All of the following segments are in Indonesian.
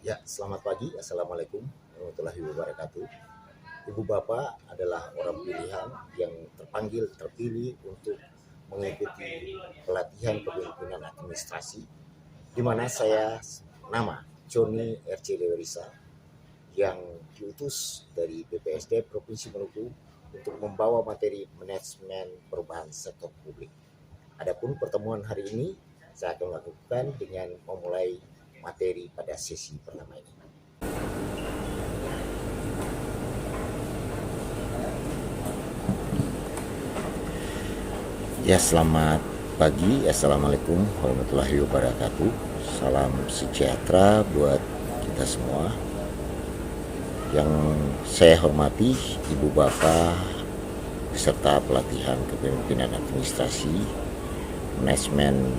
Ya, selamat pagi. Assalamualaikum warahmatullahi wabarakatuh. Ibu Bapak adalah orang pilihan yang terpilih untuk mengikuti pelatihan kepemimpinan administrasi, di mana saya nama Joni RC Lewerisa yang diutus dari BPSD Provinsi Maluku untuk membawa materi manajemen perubahan sektor publik. Adapun pertemuan hari ini saya akan lakukan dengan memulai materi pada sesi pertama ini. Ya, selamat pagi. Assalamualaikum warahmatullahi wabarakatuh. Salam sejahtera buat kita semua. Yang saya hormati Ibu Bapak beserta pelatihan kepemimpinan administrasi, manajemen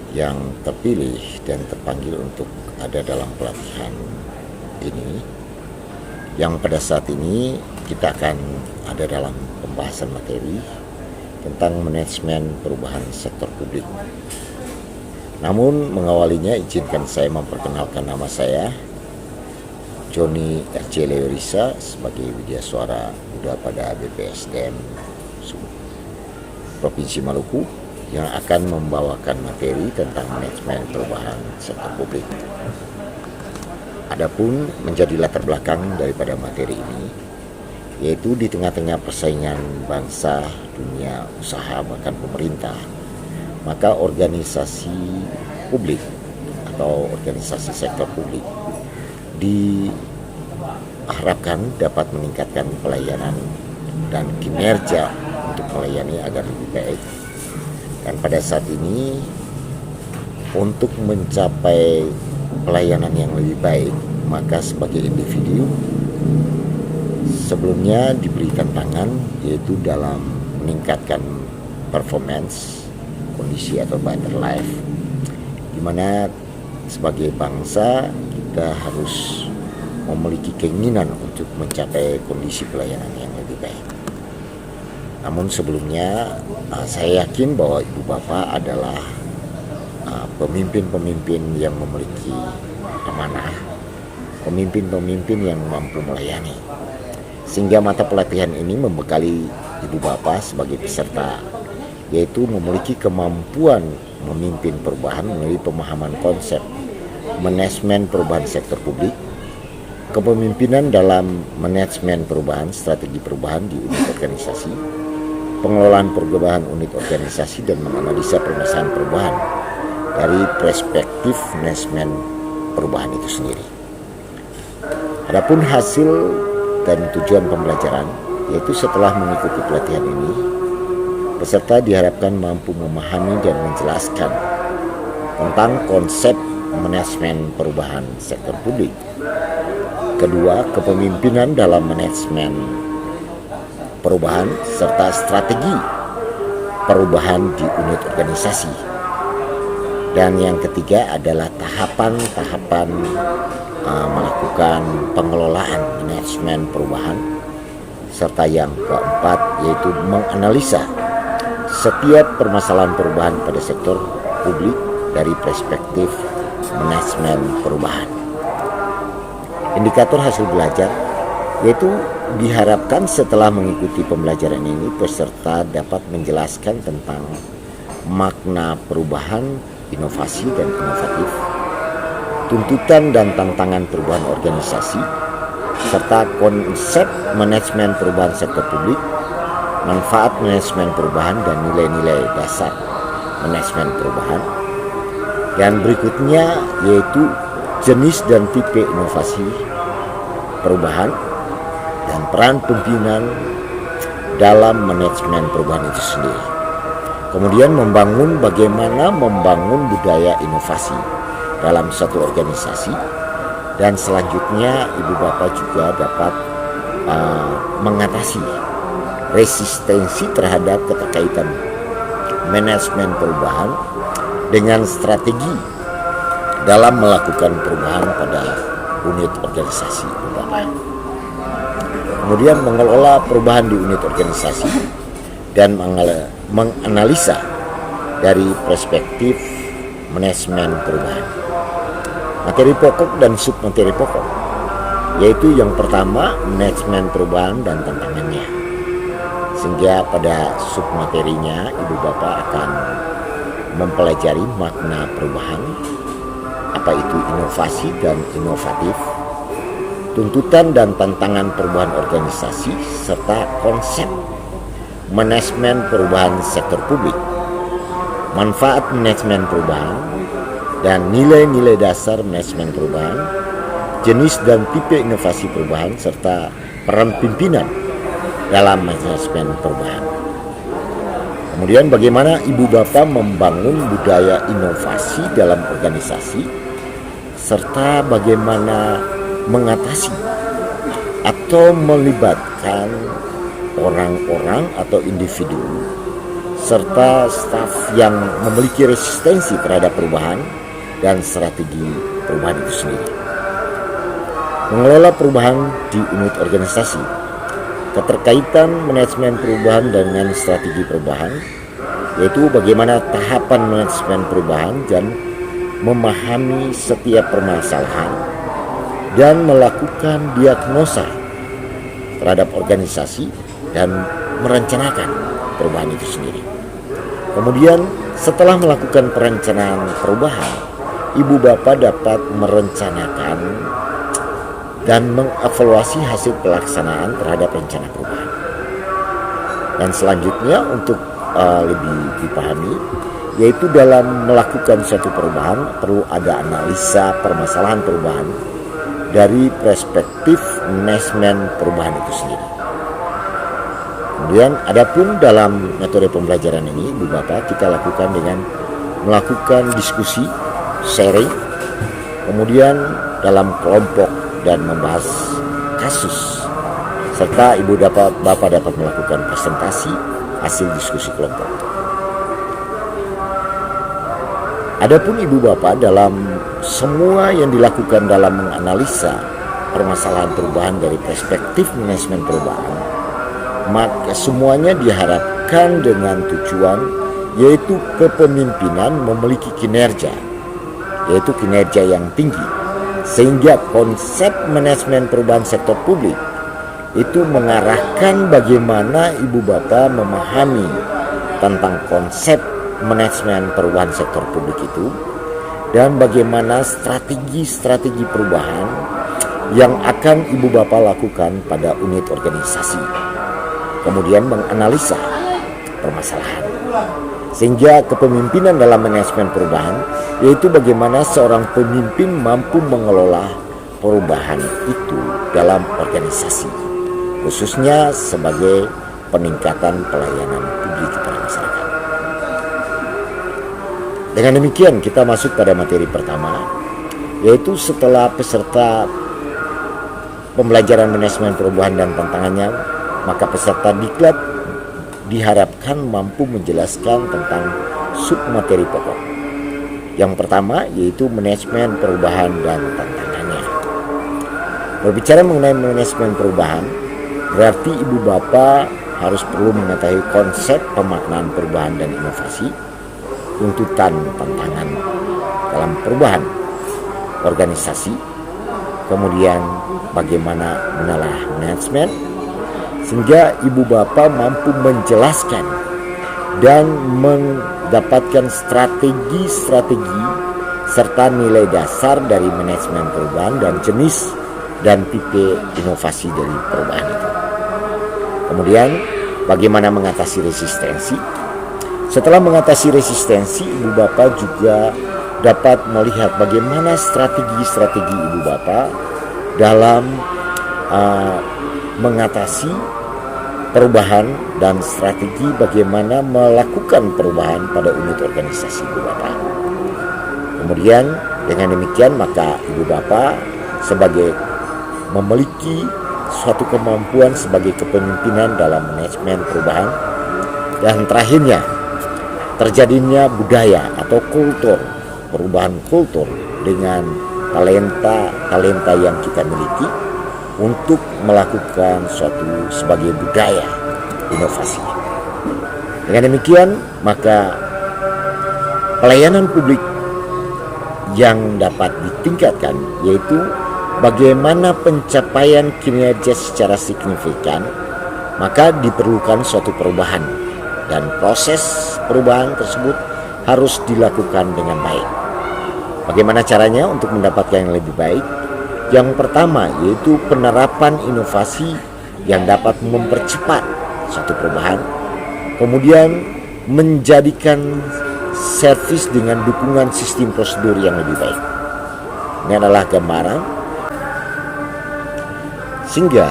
yang terpilih dan terpanggil untuk ada dalam pelatihan ini, yang pada saat ini kita akan ada dalam pembahasan materi tentang manajemen perubahan sektor publik. Namun mengawalinya izinkan saya memperkenalkan nama saya, Joni RC Lewerisa, sebagai Widya Suara Muda pada BPSDM Provinsi Maluku yang akan membawakan materi tentang manajemen perubahan sektor publik. Adapun menjadi latar belakang daripada materi ini, yaitu di tengah-tengah persaingan bangsa, dunia usaha, bahkan pemerintah, maka organisasi publik atau organisasi sektor publik diharapkan dapat meningkatkan pelayanan dan kinerja untuk melayani agar lebih baik. Dan pada saat ini, untuk mencapai pelayanan yang lebih baik, maka sebagai individu sebelumnya diberi tantangan, yaitu dalam meningkatkan performance, kondisi atau better life, di mana sebagai bangsa kita harus memiliki keinginan untuk mencapai kondisi pelayanan yang lebih baik. Namun sebelumnya saya yakin bahwa Ibu Bapak adalah pemimpin-pemimpin yang memiliki amanah, pemimpin-pemimpin yang mampu melayani. Sehingga mata pelatihan ini membekali Ibu Bapak sebagai peserta, yaitu memiliki kemampuan memimpin perubahan melalui pemahaman konsep manajemen perubahan sektor publik, kepemimpinan dalam manajemen perubahan, strategi perubahan di unit organisasi, pengelolaan perubahan unit organisasi, dan menganalisa permasalahan perubahan dari perspektif manajemen perubahan itu sendiri. Adapun hasil dan tujuan pembelajaran, yaitu setelah mengikuti pelatihan ini, peserta diharapkan mampu memahami dan menjelaskan tentang konsep manajemen perubahan sektor publik. Kedua, kepemimpinan dalam manajemen perubahan serta strategi perubahan di unit organisasi. Dan yang ketiga adalah tahapan-tahapan melakukan pengelolaan manajemen perubahan, serta yang keempat yaitu menganalisa setiap permasalahan perubahan pada sektor publik dari perspektif manajemen perubahan. Indikator hasil belajar yaitu diharapkan setelah mengikuti pembelajaran ini peserta dapat menjelaskan tentang makna perubahan, inovasi dan inovatif, tuntutan dan tantangan perubahan organisasi, serta konsep manajemen perubahan sektor publik, manfaat manajemen perubahan dan nilai-nilai dasar manajemen perubahan. Dan berikutnya yaitu jenis dan tipe inovasi perubahan dan peran pimpinan dalam manajemen perubahan itu sendiri. Kemudian bagaimana membangun budaya inovasi dalam satu organisasi, dan selanjutnya Ibu Bapak juga dapat mengatasi resistensi terhadap keterkaitan manajemen perubahan dengan strategi dalam melakukan perubahan pada unit organisasi Ibu Bapak. Kemudian mengelola perubahan di unit organisasi dan menganalisa dari perspektif manajemen perubahan. materi pokok dan submateri pokok, yaitu yang pertama manajemen perubahan dan tantangannya. Sehingga pada submaterinya Ibu Bapak akan mempelajari makna perubahan, apa itu inovasi dan inovatif, tuntutan dan tantangan perubahan organisasi, serta konsep manajemen perubahan sektor publik, manfaat manajemen perubahan, dan nilai-nilai dasar manajemen perubahan, jenis dan tipe inovasi perubahan, serta peran pimpinan dalam manajemen perubahan. Kemudian bagaimana Ibu Bapak membangun budaya inovasi dalam organisasi, serta bagaimana mengatasi atau melibatkan orang-orang atau individu serta staf yang memiliki resistensi terhadap perubahan dan strategi perubahan itu sendiri. Mengelola perubahan di unit organisasi, keterkaitan manajemen perubahan dengan strategi perubahan, yaitu bagaimana tahapan manajemen perubahan dan memahami setiap permasalahan dan melakukan diagnosa terhadap organisasi dan merencanakan perubahan itu sendiri. Kemudian setelah melakukan perencanaan perubahan, Ibu Bapak dapat merencanakan dan mengevaluasi hasil pelaksanaan terhadap rencana perubahan. Dan selanjutnya untuk lebih dipahami, yaitu dalam melakukan suatu perubahan perlu ada analisa permasalahan perubahan dari perspektif manajemen perubahan itu sendiri. Kemudian adapun dalam metode pembelajaran ini Ibu Bapak kita lakukan dengan melakukan diskusi, sharing, kemudian dalam kelompok dan membahas kasus, serta Ibu Bapak dapat melakukan presentasi hasil diskusi kelompok. Adapun Ibu Bapak dalam semua yang dilakukan dalam menganalisa permasalahan perubahan dari perspektif manajemen perubahan, maka semuanya diharapkan dengan tujuan yaitu kepemimpinan memiliki kinerja, yaitu kinerja yang tinggi, sehingga konsep manajemen perubahan sektor publik itu mengarahkan bagaimana Ibu Bapak memahami tentang konsep manajemen perubahan sektor publik itu dan bagaimana strategi-strategi perubahan yang akan Ibu Bapak lakukan pada unit organisasi. Kemudian menganalisa permasalahan sehingga kepemimpinan dalam manajemen perubahan, yaitu bagaimana seorang pemimpin mampu mengelola perubahan itu dalam organisasi, khususnya sebagai peningkatan pelayanan publik kepada masyarakat. Dengan demikian kita masuk pada materi pertama, yaitu setelah peserta pembelajaran manajemen perubahan dan tantangannya, maka peserta diklat diharapkan mampu menjelaskan tentang submateri pokok. Yang pertama yaitu manajemen perubahan dan tantangannya. Berbicara mengenai manajemen perubahan, berarti Ibu Bapak harus perlu mengetahui konsep pemaknaan perubahan dan inovasi, tuntutan tantangan dalam perubahan organisasi, kemudian bagaimana menelaah manajemen, sehingga Ibu Bapak mampu menjelaskan dan mendapatkan strategi-strategi serta nilai dasar dari manajemen perubahan dan jenis dan tipe inovasi dari perubahan itu. Kemudian bagaimana mengatasi resistensi. Setelah mengatasi resistensi, Ibu Bapak juga dapat melihat bagaimana strategi-strategi Ibu Bapak dalam mengatasi perubahan dan strategi bagaimana melakukan perubahan pada unit organisasi Ibu Bapak. Kemudian dengan demikian maka Ibu Bapak sebagai memiliki suatu kemampuan sebagai kepemimpinan dalam manajemen perubahan, dan terakhirnya terjadinya budaya atau kultur, perubahan kultur dengan talenta yang kita miliki untuk melakukan suatu sebagai budaya inovasi. Dengan demikian maka pelayanan publik yang dapat ditingkatkan, yaitu bagaimana pencapaian kinerja secara signifikan, maka diperlukan suatu perubahan, dan proses perubahan tersebut harus dilakukan dengan baik. Bagaimana caranya untuk mendapatkan yang lebih baik? Yang pertama yaitu penerapan inovasi yang dapat mempercepat suatu perubahan, kemudian menjadikan servis dengan dukungan sistem prosedur yang lebih baik. Ini adalah gambaran sehingga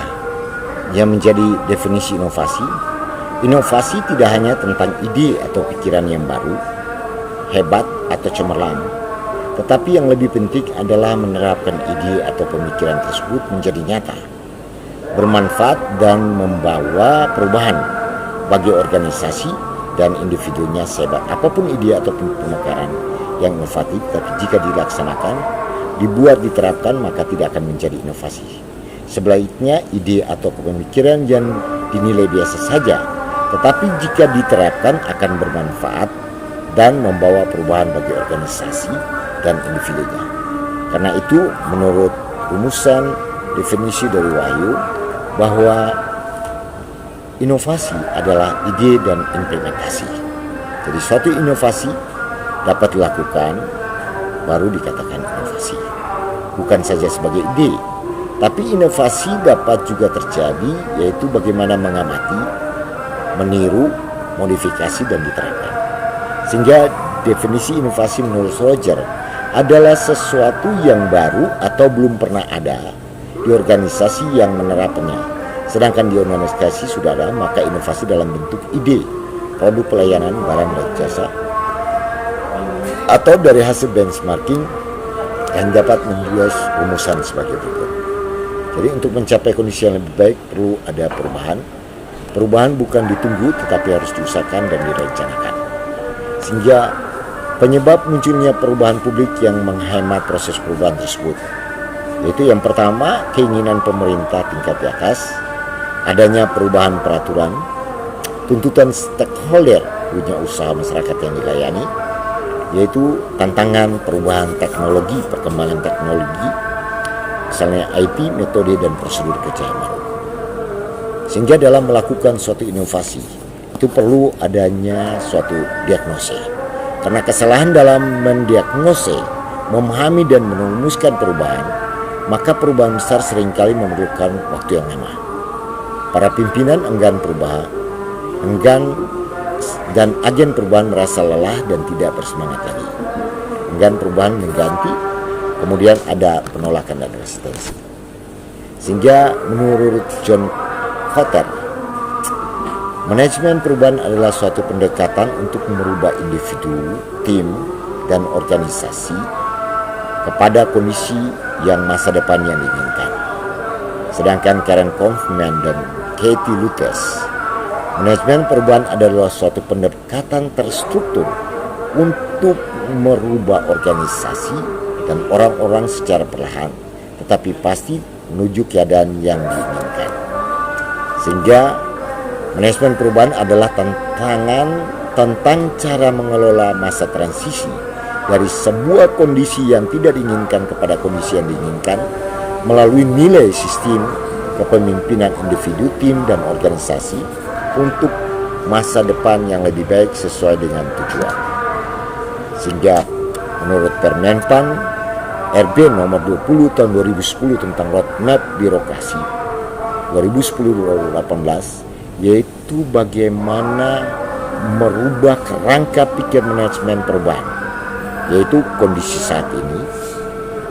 yang menjadi definisi inovasi. Inovasi tidak hanya tentang ide atau pikiran yang baru, hebat atau cemerlang, tetapi yang lebih penting adalah menerapkan ide atau pemikiran tersebut menjadi nyata, bermanfaat dan membawa perubahan bagi organisasi dan individunya. Sehebat apapun ide ataupun pemikiran yang inovatif, tapi jika dilaksanakan, dibuat, diterapkan, maka tidak akan menjadi inovasi. Sebaliknya, ide atau pemikiran yang dinilai biasa saja, tetapi jika diterapkan akan bermanfaat dan membawa perubahan bagi organisasi dan individunya. Karena itu, menurut rumusan definisi dari Wahyu, bahwa inovasi adalah ide dan implementasi. Jadi suatu inovasi dapat dilakukan baru dikatakan inovasi. Bukan saja sebagai ide, tapi inovasi dapat juga terjadi, yaitu bagaimana mengamati, meniru, modifikasi, dan diterapkan. Sehingga definisi inovasi menurut Roger adalah sesuatu yang baru atau belum pernah ada di organisasi yang menerapkannya. Sedangkan di organisasi sudah ada, maka inovasi dalam bentuk ide, produk, pelayanan, barang, dan jasa, atau dari hasil benchmarking yang dapat membuat rumusan sebagai berikut. Jadi untuk mencapai kondisi yang lebih baik perlu ada perubahan. Perubahan bukan ditunggu tetapi harus diusahakan dan direncanakan. Sehingga penyebab munculnya perubahan publik yang menghemat proses perubahan tersebut, yaitu yang pertama, keinginan pemerintah tingkat di atas, adanya perubahan peraturan, tuntutan stakeholder dunia usaha masyarakat yang dilayani, yaitu tantangan perubahan teknologi, perkembangan teknologi, misalnya IT, metode dan prosedur kerja yang baru. Sehingga dalam melakukan suatu inovasi itu perlu adanya suatu diagnosis. Karena kesalahan dalam mendiagnosis, memahami dan merumuskan perubahan, maka perubahan besar seringkali memerlukan waktu yang lama. Para pimpinan enggan dan agen perubahan merasa lelah dan tidak bersemangat lagi. Enggan perubahan mengganti, kemudian ada penolakan dan resistensi. Sehingga menurut John Kotter, manajemen perubahan adalah suatu pendekatan untuk merubah individu, tim, dan organisasi kepada kondisi yang masa depan yang diinginkan. Sedangkan Karen Kaufman dan Katie Lucas, manajemen perubahan adalah suatu pendekatan terstruktur untuk merubah organisasi dan orang-orang secara perlahan, tetapi pasti menuju keadaan yang diinginkan. Sehingga manajemen perubahan adalah tantangan tentang cara mengelola masa transisi dari sebuah kondisi yang tidak diinginkan kepada kondisi yang diinginkan melalui nilai sistem kepemimpinan individu, tim, dan organisasi untuk masa depan yang lebih baik sesuai dengan tujuan. Sehingga menurut Permenpan RB nomor 20 tahun 2010 tentang roadmap birokrasi 2010-2018, yaitu bagaimana merubah kerangka pikir manajemen perubahan, yaitu kondisi saat ini,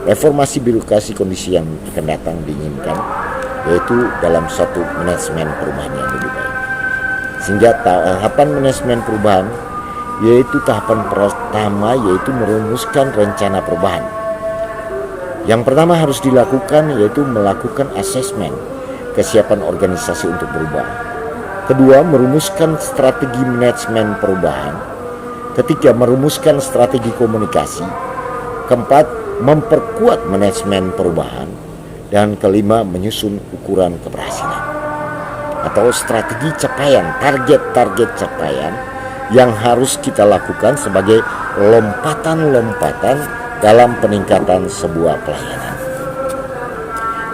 reformasi birokrasi kondisi yang akan datang diinginkan, yaitu dalam suatu manajemen perubahan yang lebih baik. Sehingga tahapan manajemen perubahan yaitu tahapan pertama, yaitu merumuskan rencana perubahan. Yang pertama harus dilakukan yaitu melakukan asesmen kesiapan organisasi untuk berubah. Kedua, merumuskan strategi manajemen perubahan. Ketiga, merumuskan strategi komunikasi. Keempat, memperkuat manajemen perubahan. Dan kelima, menyusun ukuran keberhasilan atau strategi capaian, target-target capaian yang harus kita lakukan sebagai lompatan-lompatan dalam peningkatan sebuah pelayanan.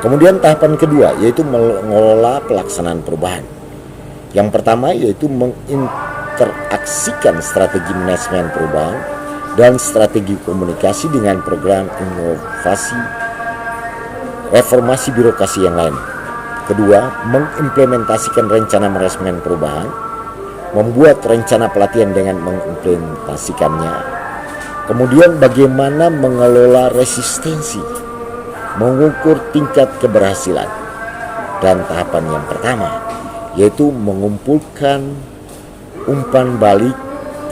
Kemudian tahapan kedua yaitu mengelola pelaksanaan perubahan. Yang pertama yaitu menginteraksikan strategi manajemen perubahan dan strategi komunikasi dengan program inovasi reformasi birokrasi yang lain. Kedua, mengimplementasikan rencana manajemen perubahan, membuat rencana pelatihan dengan mengimplementasikannya. Kemudian bagaimana mengelola resistensi, mengukur tingkat keberhasilan. Dan tahapan yang pertama yaitu mengumpulkan umpan balik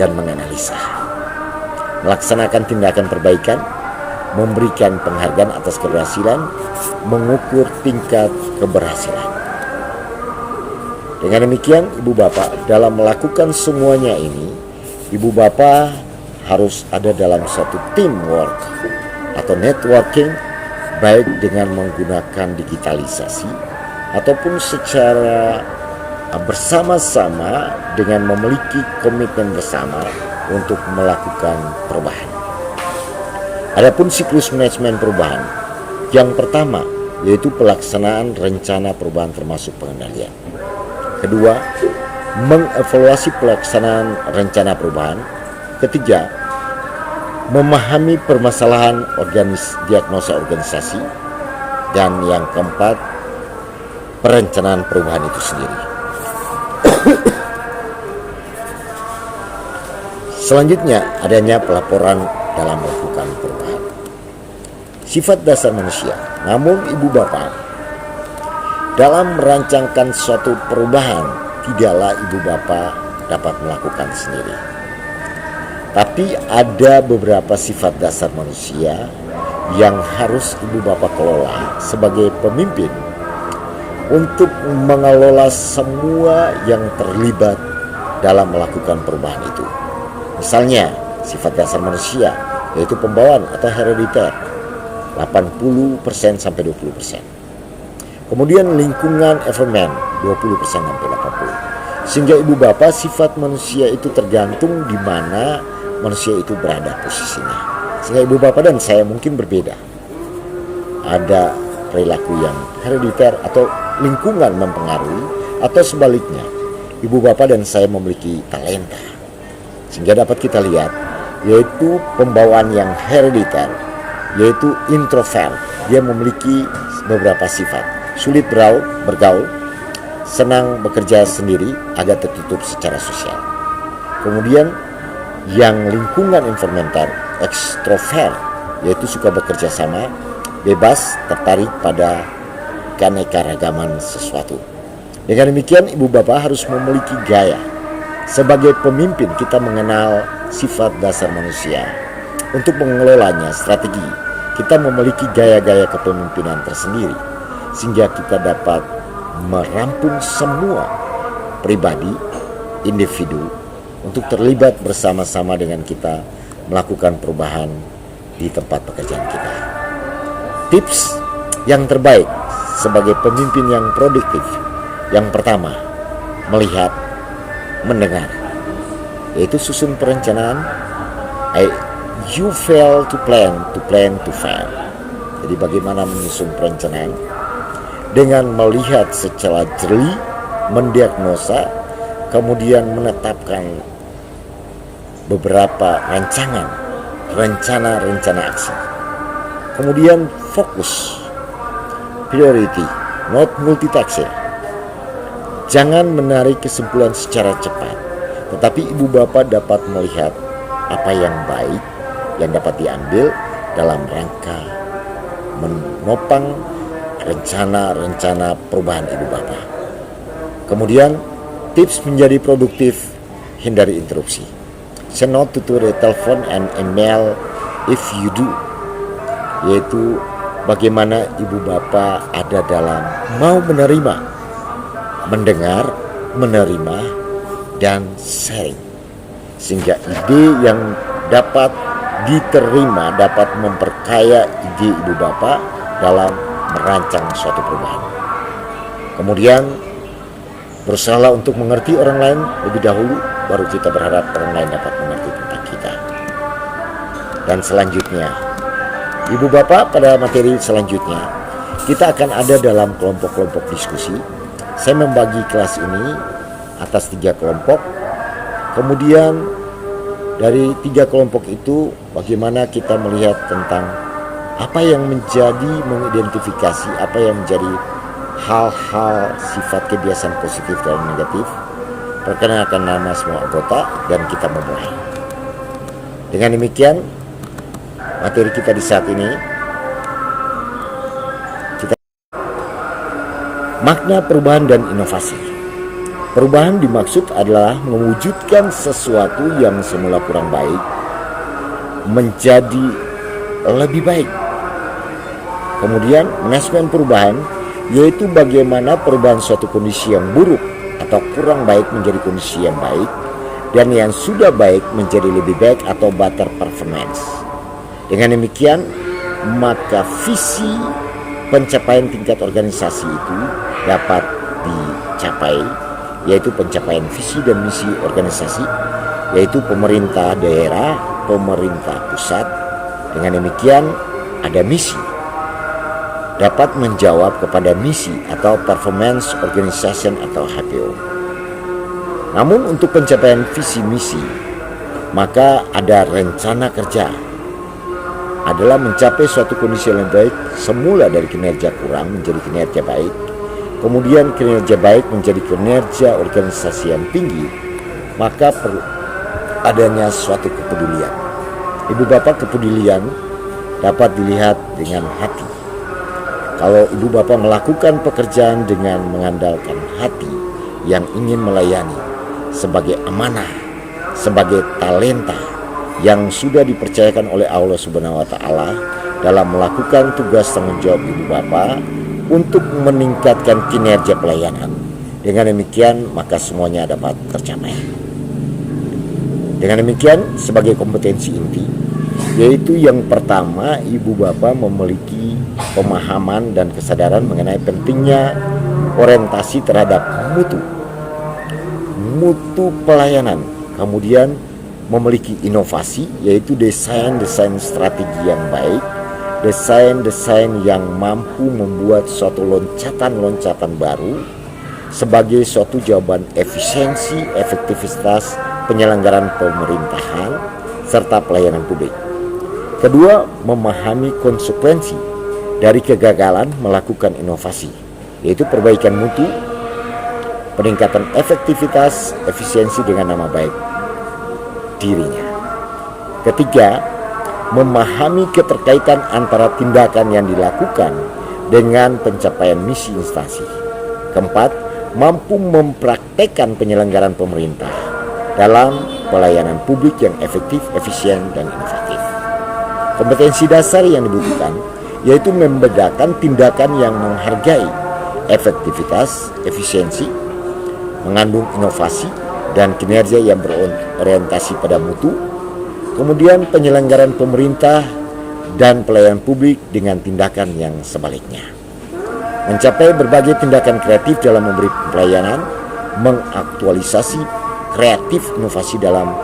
dan menganalisa, melaksanakan tindakan perbaikan, memberikan penghargaan atas keberhasilan, mengukur tingkat keberhasilan. Dengan demikian, Ibu Bapak, dalam melakukan semuanya ini, Ibu Bapak harus ada dalam suatu teamwork atau networking, baik dengan menggunakan digitalisasi ataupun secara bersama-sama dengan memiliki komitmen bersama untuk melakukan perubahan. Adapun siklus manajemen perubahan, yang pertama yaitu pelaksanaan rencana perubahan termasuk pengendalian. Kedua, mengevaluasi pelaksanaan rencana perubahan. Ketiga, memahami permasalahan diagnosa organisasi. Dan yang keempat, perencanaan perubahan itu sendiri. Selanjutnya, adanya pelaporan dalam melakukan perubahan. Sifat dasar manusia. Namun Ibu Bapak, dalam merancangkan suatu perubahan, tidaklah Ibu Bapak dapat melakukan sendiri. Tapi ada beberapa sifat dasar manusia yang harus Ibu Bapak kelola sebagai pemimpin untuk mengelola semua yang terlibat dalam melakukan perubahan itu. Misalnya, sifat dasar manusia yaitu pembawaan atau herediter 80% sampai 20%. Kemudian lingkungan environment 20% sampai 80%. Sehingga Ibu Bapak, sifat manusia itu tergantung di mana manusia itu berada posisinya. Sehingga Ibu Bapak dan saya mungkin berbeda. Ada perilaku yang herediter atau lingkungan mempengaruhi, atau sebaliknya Ibu Bapak dan saya memiliki talenta. Sehingga dapat kita lihat yaitu pembawaan yang herediter, yaitu introvert. Dia memiliki beberapa sifat: sulit bergaul, senang bekerja sendiri, agak tertutup secara sosial. Kemudian yang lingkungan environmental, ekstrovert, yaitu suka bekerja sama, bebas, tertarik pada keanekaragaman sesuatu. Dengan demikian, Ibu Bapak harus memiliki gaya. Sebagai pemimpin, kita mengenal sifat dasar manusia. Untuk mengelolanya, strategi, kita memiliki gaya-gaya kepemimpinan tersendiri, sehingga kita dapat merampung semua pribadi, individu, untuk terlibat bersama-sama dengan kita melakukan perubahan di tempat pekerjaan kita. Tips yang terbaik sebagai pemimpin yang produktif, yang pertama, melihat, mendengar, yaitu susun perencanaan. You fail to plan to fail. Jadi bagaimana menyusun perencanaan? Dengan melihat secara jeli, mendiagnosa, kemudian menetapkan beberapa rencana aksi. Kemudian fokus, priority, not multitasking. Jangan menarik kesimpulan secara cepat, tetapi Ibu Bapak dapat melihat apa yang baik yang dapat diambil dalam rangka menopang rencana-rencana perubahan Ibu Bapak. Kemudian tips menjadi produktif, hindari interupsi. Say no to the telephone and email if you do, yaitu bagaimana Ibu Bapak ada dalam mau menerima, mendengar, menerima, dan sharing. Sehingga ide yang dapat diterima dapat memperkaya ide Ibu Bapak dalam merancang suatu perubahan. Kemudian berusaha untuk mengerti orang lain lebih dahulu, baru kita berharap orang lain dapat mengerti tentang kita. Dan selanjutnya, Ibu Bapak, pada materi selanjutnya kita akan ada dalam kelompok-kelompok diskusi. Saya membagi kelas ini atas 3 kelompok. Kemudian dari 3 kelompok itu bagaimana kita melihat tentang apa yang menjadi mengidentifikasi apa yang menjadi hal-hal sifat kebiasaan positif dan negatif. Perkenalkan nama semua anggota dan kita memulai. Dengan demikian materi kita di saat ini, makna perubahan dan inovasi. Perubahan dimaksud adalah mewujudkan sesuatu yang semula kurang baik menjadi lebih baik. Kemudian manajemen perubahan yaitu bagaimana perubahan suatu kondisi yang buruk atau kurang baik menjadi kondisi yang baik, dan yang sudah baik menjadi lebih baik atau better performance. Dengan demikian, maka visi pencapaian tingkat organisasi itu dapat dicapai, yaitu pencapaian visi dan misi organisasi, yaitu pemerintah daerah, pemerintah pusat. Dengan demikian, ada misi dapat menjawab kepada misi atau performance organization atau HPO. Namun untuk pencapaian visi misi, maka ada rencana kerja, adalah mencapai suatu kondisi yang baik semula dari kinerja kurang menjadi kinerja baik, kemudian kinerja baik menjadi kinerja organisasi yang tinggi, maka perlu adanya suatu kepedulian. Ibu Bapak, kepedulian dapat dilihat dengan hati. Kalau ibu bapak melakukan pekerjaan dengan mengandalkan hati yang ingin melayani sebagai amanah, sebagai talenta yang sudah dipercayakan oleh Allah Subhanahu wa Ta'ala dalam melakukan tugas tanggung jawab ibu bapak untuk meningkatkan kinerja pelayanan. Dengan demikian maka semuanya dapat tercapai. Dengan demikian sebagai kompetensi inti, yaitu yang pertama, ibu bapak memiliki pemahaman dan kesadaran mengenai pentingnya orientasi terhadap mutu pelayanan. Kemudian memiliki inovasi, yaitu desain strategi yang baik, desain yang mampu membuat suatu loncatan baru sebagai suatu jawaban efisiensi, efektivitas penyelenggaraan pemerintahan serta pelayanan publik. Kedua, memahami konsekuensi dari kegagalan melakukan inovasi, yaitu perbaikan mutu, peningkatan efektivitas, efisiensi dengan nama baik dirinya. Ketiga, memahami keterkaitan antara tindakan yang dilakukan dengan pencapaian misi instansi. Keempat, mampu mempraktekkan penyelenggaraan pemerintah dalam pelayanan publik yang efektif, efisien, dan inovatif. Kompetensi dasar yang dibutuhkan yaitu membedakan tindakan yang menghargai efektivitas, efisiensi, mengandung inovasi, dan kinerja yang berorientasi pada mutu. Kemudian penyelenggaraan pemerintah dan pelayanan publik dengan tindakan yang sebaliknya. Mencapai berbagai tindakan kreatif dalam memberi pelayanan, mengaktualisasi kreatif inovasi dalam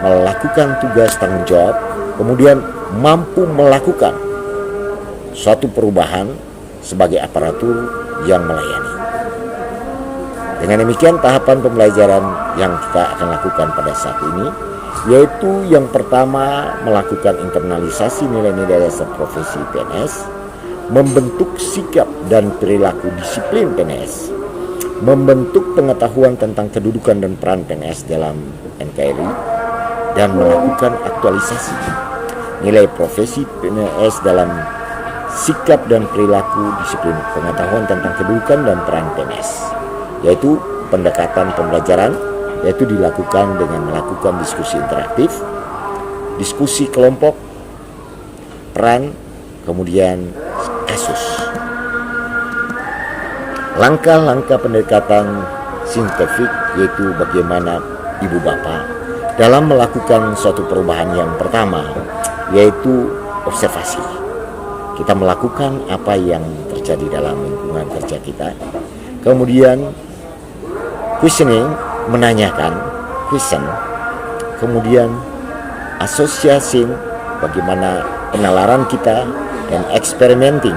melakukan tugas tanggung jawab, kemudian mampu melakukan suatu perubahan sebagai aparatur yang melayani. Dengan demikian tahapan pembelajaran yang kita akan lakukan pada saat ini, yaitu yang pertama melakukan internalisasi nilai-nilai dasar profesi PNS, membentuk sikap dan perilaku disiplin PNS, membentuk pengetahuan tentang kedudukan dan peran PNS dalam NKRI, dan melakukan aktualisasi nilai profesi PNS dalam sikap dan perilaku disiplin pengetahuan tentang kedudukan dan peran PNS, yaitu pendekatan pembelajaran, yaitu dilakukan dengan melakukan diskusi interaktif, diskusi kelompok, peran, kemudian kasus. Langkah-langkah pendekatan sintetik yaitu bagaimana ibu bapak dalam melakukan suatu perubahan. Yang pertama yaitu observasi. Kita melakukan apa yang terjadi dalam lingkungan kerja kita. Kemudian questioning, menanyakan, question. Kemudian association, bagaimana penalaran kita dan experimenting,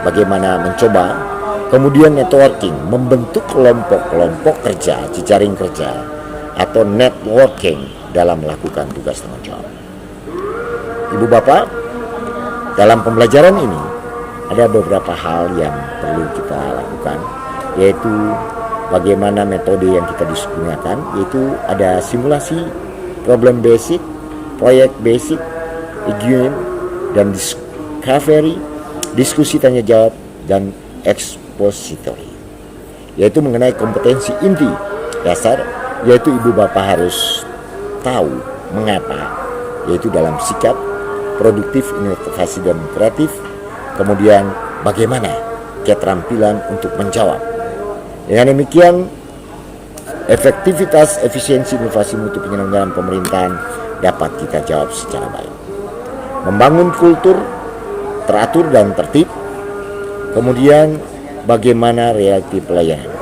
bagaimana mencoba, kemudian networking, membentuk kelompok-kelompok kerja, jejaring kerja, atau networking dalam melakukan tugas tanggung jawab. Ibu bapak, dalam pembelajaran ini ada beberapa hal yang perlu kita lakukan, yaitu bagaimana metode yang kita gunakan, yaitu ada simulasi, problem basic, proyek basic, game, dan discovery, diskusi tanya jawab, dan expository, yaitu mengenai kompetensi inti dasar, yaitu ibu bapak harus tahu mengapa, yaitu dalam sikap, produktif, inovasi, dan kreatif, kemudian bagaimana keterampilan untuk menjawab. Dengan demikian, efektivitas, efisiensi, inovasi, mutu penyelenggaraan pemerintahan dapat kita jawab secara baik. Membangun kultur teratur dan tertib, kemudian bagaimana realiti pelayanan.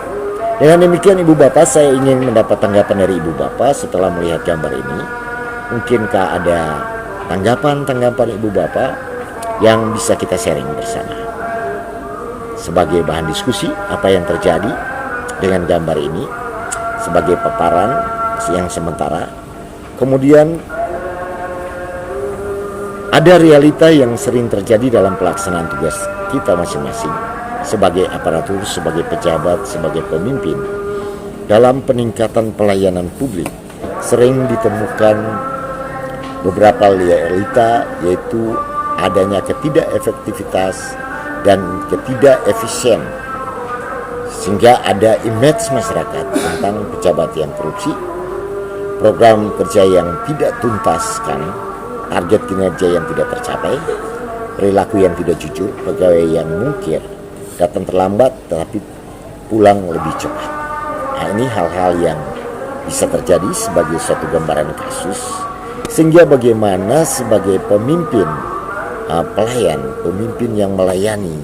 Dengan demikian ibu bapak, saya ingin mendapat tanggapan dari ibu bapak setelah melihat gambar ini. Mungkinkah ada tanggapan ibu bapak yang bisa kita sharing bersama sebagai bahan diskusi apa yang terjadi dengan gambar ini sebagai paparan yang sementara. Kemudian ada realita yang sering terjadi dalam pelaksanaan tugas kita masing-masing sebagai aparatur, sebagai pejabat, sebagai pemimpin. Dalam peningkatan pelayanan publik sering ditemukan beberapa realita, yaitu adanya ketidakefektivitas dan ketidakefisien, sehingga ada image masyarakat tentang pejabat yang korupsi, program kerja yang tidak tuntaskan, target kinerja yang tidak tercapai, perilaku yang tidak jujur, pegawai yang mungkir, datang terlambat tetapi pulang lebih cepat. Nah, ini hal-hal yang bisa terjadi sebagai suatu gambaran kasus, sehingga bagaimana sebagai pemimpin pelayan, pemimpin yang melayani,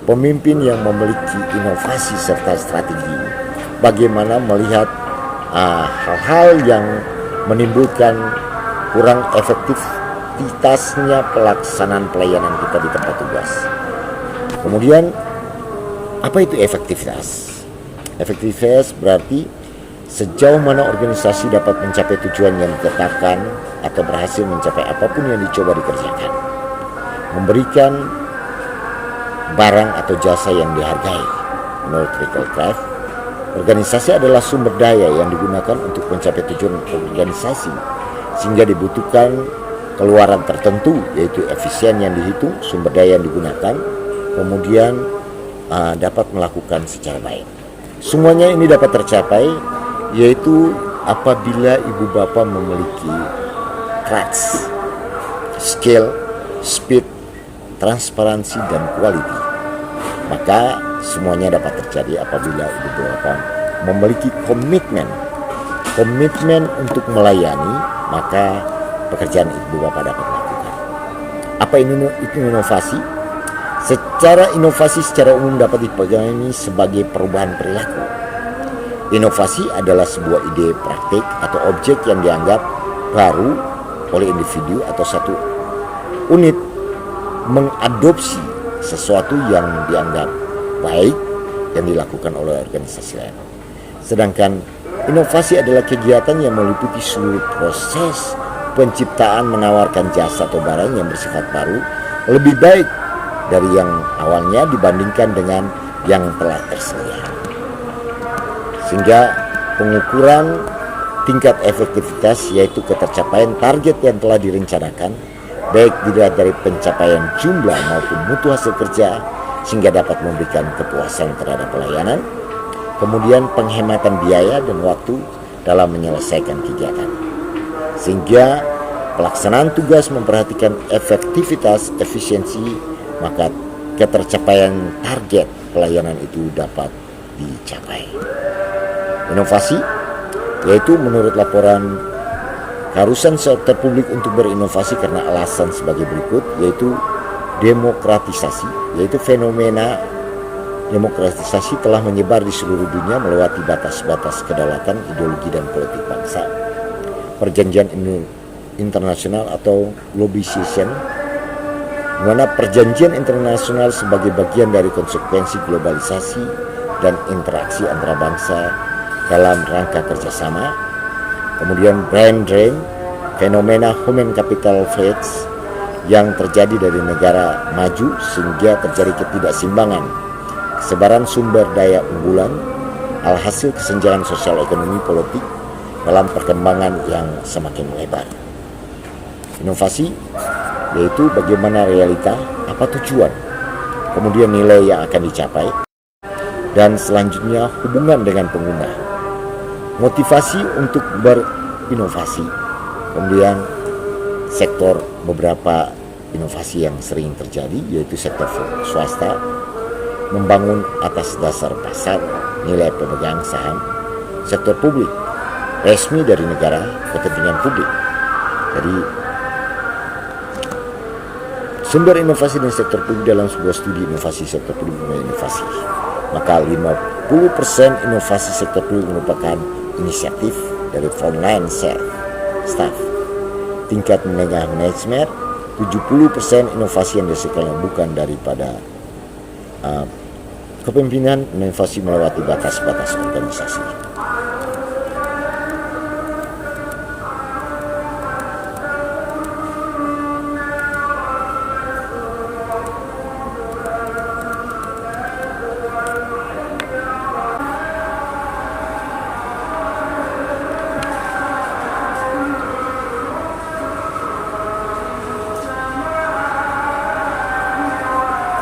pemimpin yang memiliki inovasi serta strategi, bagaimana melihat hal-hal yang menimbulkan kurang efektivitasnya pelaksanaan pelayanan kita di tempat tugas. Kemudian apa itu efektivitas? Efektivitas berarti sejauh mana organisasi dapat mencapai tujuan yang ditetapkan atau berhasil mencapai apapun yang dicoba dikerjakan. Memberikan barang atau jasa yang dihargai. Menurut Rachel Craft, organisasi adalah sumber daya yang digunakan untuk mencapai tujuan organisasi, sehingga dibutuhkan keluaran tertentu, yaitu efisien yang dihitung, sumber daya yang digunakan, kemudian dapat melakukan secara baik. Semuanya ini dapat tercapai yaitu apabila ibu bapak memiliki trust, skill, speed, transparansi, dan quality. Maka semuanya dapat terjadi apabila ibu bapak memiliki komitmen untuk melayani, maka pekerjaan ibu bapak dapat melakukan. Apa itu inovasi? Secara inovasi secara umum dapat dipahami sebagai perubahan perilaku. Inovasi adalah sebuah ide praktik atau objek yang dianggap baru oleh individu atau satu unit mengadopsi sesuatu yang dianggap baik yang dilakukan oleh organisasi lain. Sedangkan inovasi adalah kegiatan yang meliputi seluruh proses penciptaan, menawarkan jasa atau barang yang bersifat baru, lebih baik dari yang awalnya dibandingkan dengan yang telah tersedia. Sehingga pengukuran tingkat efektivitas yaitu ketercapaian target yang telah direncanakan, baik dilihat dari pencapaian jumlah maupun mutu hasil kerja, sehingga dapat memberikan kepuasan terhadap pelayanan, kemudian penghematan biaya dan waktu dalam menyelesaikan kegiatan. Sehingga pelaksanaan tugas memperhatikan efektivitas, efisiensi, maka ketercapaian target pelayanan itu dapat dicapai. Inovasi yaitu menurut laporan keharusan sektor publik untuk berinovasi karena alasan sebagai berikut, yaitu demokratisasi, yaitu fenomena demokratisasi telah menyebar di seluruh dunia melewati batas-batas kedaulatan, ideologi, dan politik bangsa. Perjanjian internasional atau globalization di mana perjanjian internasional sebagai bagian dari konsekuensi globalisasi dan interaksi antara bangsa dalam rangka kerjasama. Kemudian brain drain, fenomena human capital flights yang terjadi dari negara maju sehingga terjadi ketidakseimbangan kesebaran sumber daya unggulan, alhasil kesenjangan sosial ekonomi politik dalam perkembangan yang semakin melebar. Inovasi yaitu bagaimana realita, apa tujuan, kemudian nilai yang akan dicapai, dan selanjutnya hubungan dengan pengguna, motivasi untuk berinovasi, kemudian sektor beberapa inovasi yang sering terjadi yaitu sektor swasta membangun atas dasar pasar nilai pemegang saham, sektor publik resmi dari negara kepentingan publik. Jadi sumber inovasi dan sektor publik dalam sebuah studi inovasi sektor publik dan inovasi, maka 50% inovasi sektor publik merupakan inisiatif dari frontline staff, tingkat menengah manajemen. 70% inovasi yang dihasilkan bukan daripada kepemimpinan, inovasi melewati batas-batas organisasi.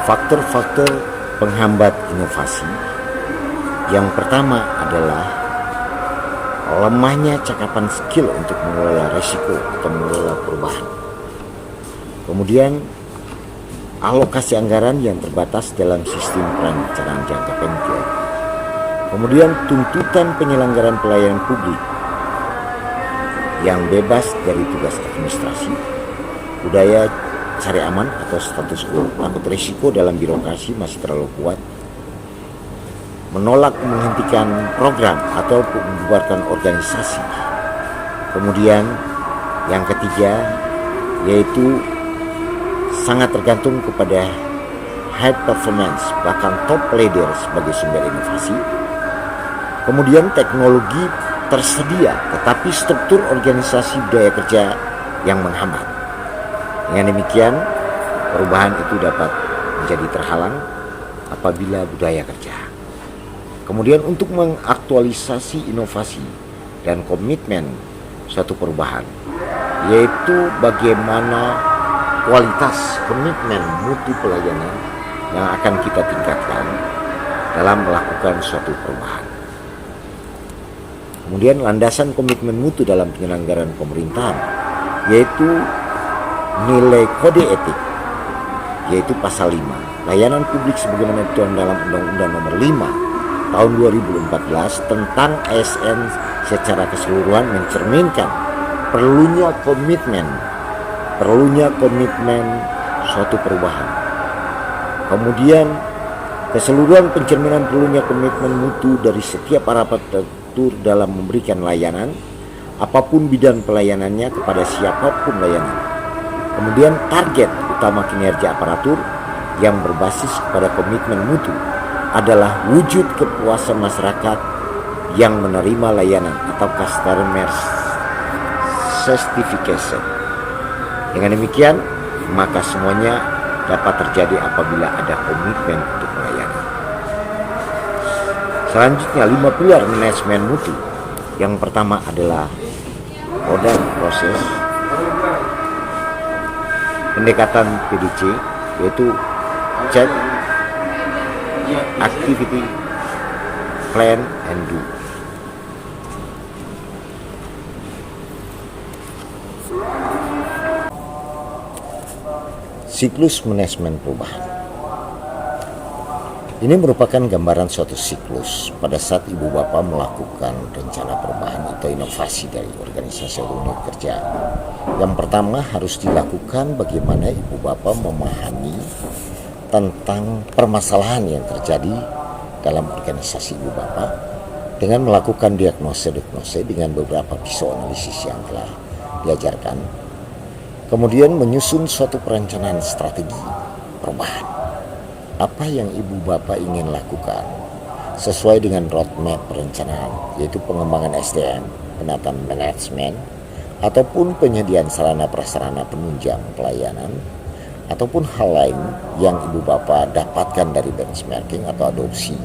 Faktor-faktor penghambat inovasi yang pertama adalah lemahnya cakapan skill untuk mengelola risiko atau mengelola perubahan. Kemudian alokasi anggaran yang terbatas dalam sistem perencanaan jangka pendek. Kemudian tuntutan penyelenggaraan pelayanan publik yang bebas dari tugas administrasi, budaya cari aman atau status quo, takut risiko dalam birokrasi masih terlalu kuat, menolak menghentikan program atau membubarkan organisasi. Kemudian yang ketiga yaitu sangat tergantung kepada high performance, bahkan top leader sebagai sumber inovasi. Kemudian teknologi tersedia, tetapi struktur organisasi budaya kerja yang menghambat. Dengan demikian, perubahan itu dapat menjadi terhalang apabila budaya kerja. Kemudian untuk mengaktualisasi inovasi dan komitmen suatu perubahan, yaitu bagaimana kualitas komitmen mutu pelayanan yang akan kita tingkatkan dalam melakukan suatu perubahan. Kemudian landasan komitmen mutu dalam penyelenggaraan pemerintahan, yaitu nilai kode etik, yaitu pasal 5 layanan publik sebagaimana dituang dalam Undang-Undang Nomor 5 tahun 2014 tentang ASN secara keseluruhan mencerminkan perlunya komitmen suatu perubahan. Kemudian keseluruhan pencerminan perlunya komitmen mutu dari setiap aparatur dalam memberikan layanan apapun bidang pelayanannya kepada siapapun layanan. Kemudian target utama kinerja aparatur yang berbasis pada komitmen mutu adalah wujud kepuasan masyarakat yang menerima layanan atau customer certification. Dengan demikian, maka semuanya dapat terjadi apabila ada komitmen untuk melayani. Selanjutnya 5 pilar manajemen mutu. Yang pertama adalah produk proses, pendekatan PDC, yaitu check, activity, plan, and do. Siklus manajemen perubahan. Ini merupakan gambaran suatu siklus pada saat ibu bapak melakukan rencana perubahan atau inovasi dari organisasi atau unit kerja. Yang pertama harus dilakukan bagaimana ibu bapak memahami tentang permasalahan yang terjadi dalam organisasi ibu bapak dengan melakukan diagnosa dengan beberapa pisau analisis yang telah diajarkan. Kemudian menyusun suatu perencanaan strategi perubahan. Apa yang ibu bapak ingin lakukan sesuai dengan roadmap perencanaan, yaitu pengembangan SDM, penataan manajemen, ataupun penyediaan sarana prasarana penunjang pelayanan, ataupun hal lain yang ibu bapak dapatkan dari benchmarking atau adopsi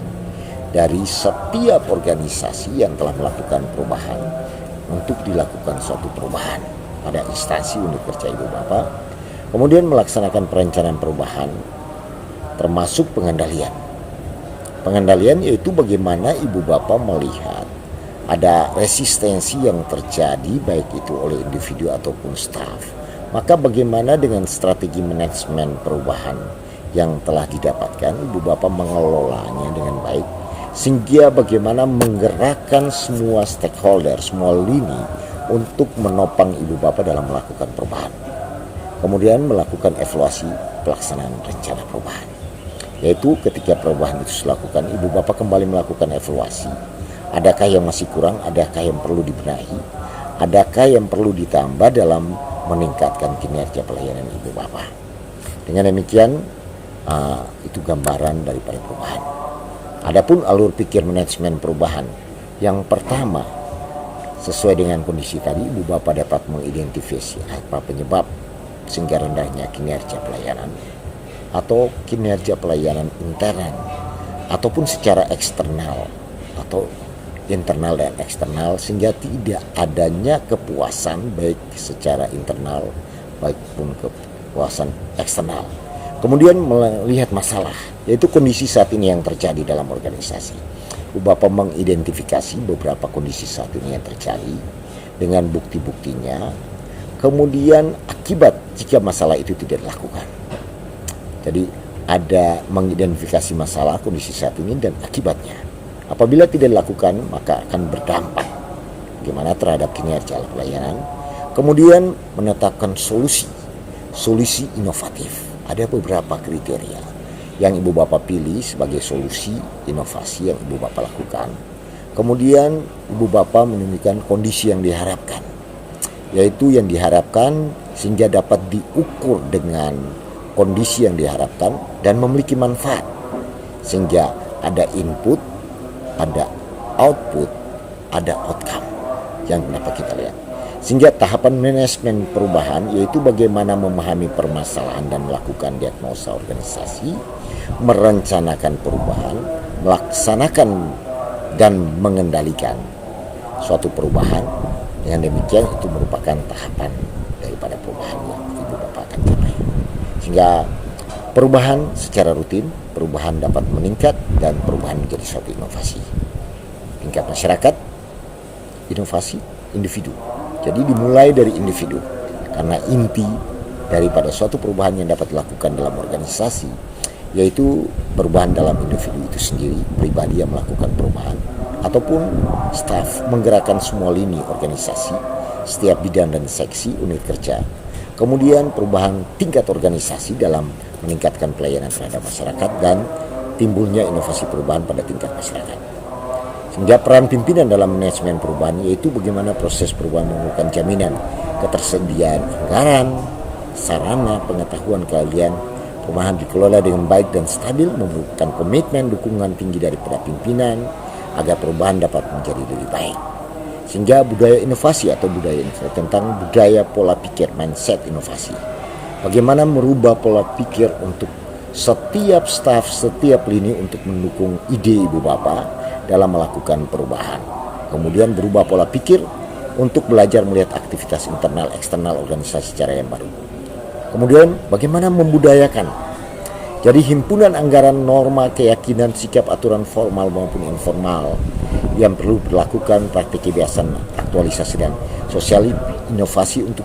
dari setiap organisasi yang telah melakukan perubahan untuk dilakukan suatu perubahan pada instansi unit kerja ibu bapak. Kemudian melaksanakan perencanaan perubahan termasuk pengendalian. Pengendalian yaitu bagaimana ibu bapak melihat ada resistensi yang terjadi baik itu oleh individu ataupun staf. Maka bagaimana dengan strategi manajemen perubahan yang telah didapatkan, ibu bapak mengelolanya dengan baik, sehingga bagaimana menggerakkan semua stakeholder, semua lini untuk menopang ibu bapak dalam melakukan perubahan. Kemudian melakukan evaluasi pelaksanaan rencana perubahan, yaitu ketika perubahan itu dilakukan, ibu bapak kembali melakukan evaluasi. Adakah yang masih kurang, adakah yang perlu dibenahi, adakah yang perlu ditambah dalam meningkatkan kinerja pelayanan ibu bapak. Dengan demikian, itu gambaran daripada perubahan. Adapun alur pikir manajemen perubahan, yang pertama, sesuai dengan kondisi tadi, ibu bapak dapat mengidentifikasi apa penyebab sehingga rendahnya kinerja pelayanan atau kinerja pelayanan intern ataupun secara eksternal atau internal dan eksternal, sehingga tidak adanya kepuasan baik secara internal maupun kepuasan eksternal. Kemudian melihat masalah, yaitu kondisi saat ini yang terjadi dalam organisasi. Ibu bapak mengidentifikasi beberapa kondisi saat ini yang terjadi dengan bukti-buktinya, kemudian akibat jika masalah itu tidak dilakukan. Jadi ada mengidentifikasi masalah kondisi saat ini dan akibatnya. Apabila tidak dilakukan, maka akan berdampak bagaimana terhadap kinerja pelayanan. Kemudian menetapkan solusi inovatif. Ada beberapa kriteria yang ibu bapak pilih sebagai solusi inovasi yang ibu bapak lakukan. Kemudian ibu bapak menemukan kondisi yang diharapkan, yaitu yang diharapkan sehingga dapat diukur dengan kondisi yang diharapkan dan memiliki manfaat, sehingga ada input, ada output, ada outcome yang dapat kita lihat. Sehingga tahapan manajemen perubahan yaitu bagaimana memahami permasalahan dan melakukan diagnosa organisasi, merencanakan perubahan, melaksanakan dan mengendalikan suatu perubahan. Dengan demikian itu merupakan tahapan daripada perubahan yang ibu bapak akan capai. Sehingga perubahan secara rutin, perubahan dapat meningkat dan perubahan menjadi suatu inovasi. Tingkat masyarakat, inovasi, individu. Jadi dimulai dari individu, karena inti daripada suatu perubahan yang dapat dilakukan dalam organisasi, yaitu perubahan dalam individu itu sendiri, pribadi yang melakukan perubahan, ataupun staf menggerakkan semua lini organisasi, setiap bidang dan seksi unit kerja. Kemudian perubahan tingkat organisasi dalam meningkatkan pelayanan terhadap masyarakat dan timbulnya inovasi perubahan pada tingkat masyarakat. Sehingga peran pimpinan dalam manajemen perubahan yaitu bagaimana proses perubahan memerlukan jaminan ketersediaan anggaran, sarana, pengetahuan, keahlian. Perubahan dikelola dengan baik dan stabil, memerlukan komitmen dukungan tinggi daripada pimpinan agar perubahan dapat menjadi lebih baik. Sehingga budaya inovasi atau budaya inovasi tentang budaya pola pikir, mindset inovasi. Bagaimana merubah pola pikir untuk setiap staf, setiap lini untuk mendukung ide ibu bapak dalam melakukan perubahan. Kemudian berubah pola pikir untuk belajar melihat aktivitas internal eksternal organisasi secara yang baru. Kemudian bagaimana membudayakan. Jadi himpunan anggaran, norma, keyakinan, sikap, aturan formal maupun informal yang perlu dilakukan praktik kebiasaan, aktualisasi dan sosial inovasi untuk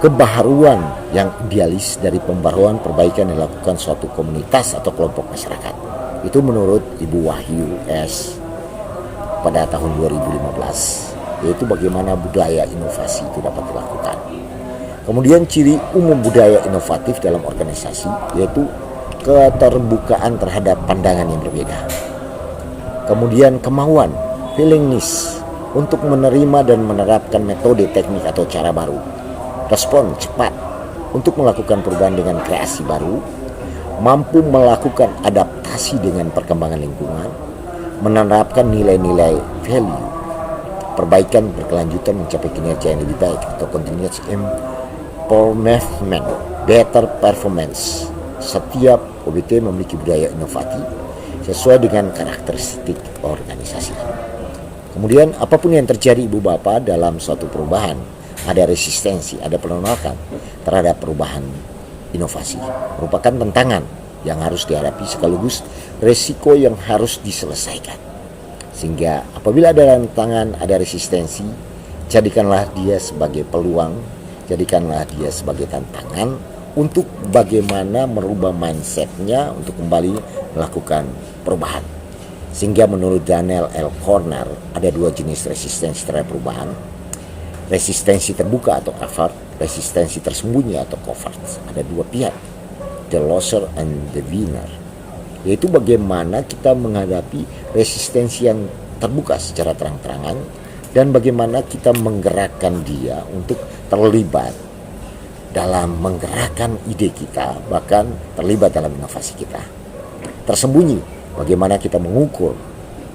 kebaharuan yang idealis dari pembaruan perbaikan yang dilakukan suatu komunitas atau kelompok masyarakat. Itu menurut Ibu Wahyu S. pada tahun 2015, yaitu bagaimana budaya inovasi itu dapat dilakukan. Kemudian ciri umum budaya inovatif dalam organisasi yaitu keterbukaan terhadap pandangan yang berbeda. Kemudian kemauan, willingness untuk menerima dan menerapkan metode, teknik atau cara baru. respon cepat untuk melakukan perubahan dengan kreasi baru, mampu melakukan adaptasi dengan perkembangan lingkungan, menerapkan nilai-nilai value, perbaikan berkelanjutan mencapai kinerja yang lebih baik atau continuous improvement, better performance. Setiap OBT memiliki budaya inovatif sesuai dengan karakteristik organisasi. Kemudian apapun yang terjadi Ibu Bapak dalam suatu perubahan, ada resistensi, ada penolakan terhadap perubahan inovasi, merupakan tantangan yang harus dihadapi sekaligus resiko yang harus diselesaikan. Sehingga apabila ada tantangan, ada resistensi, jadikanlah dia sebagai peluang, jadikanlah dia sebagai tantangan untuk bagaimana merubah mindsetnya untuk kembali melakukan perubahan. Sehingga menurut Daniel L. Corner ada dua jenis resistensi terhadap perubahan. Resistensi terbuka atau overt, resistensi tersembunyi atau covert. Ada dua pihak, the loser and the winner. Yaitu bagaimana kita menghadapi resistensi yang terbuka secara terang-terangan dan bagaimana kita menggerakkan dia untuk terlibat dalam menggerakkan ide kita, bahkan terlibat dalam inovasi kita. Tersembunyi, bagaimana kita mengukur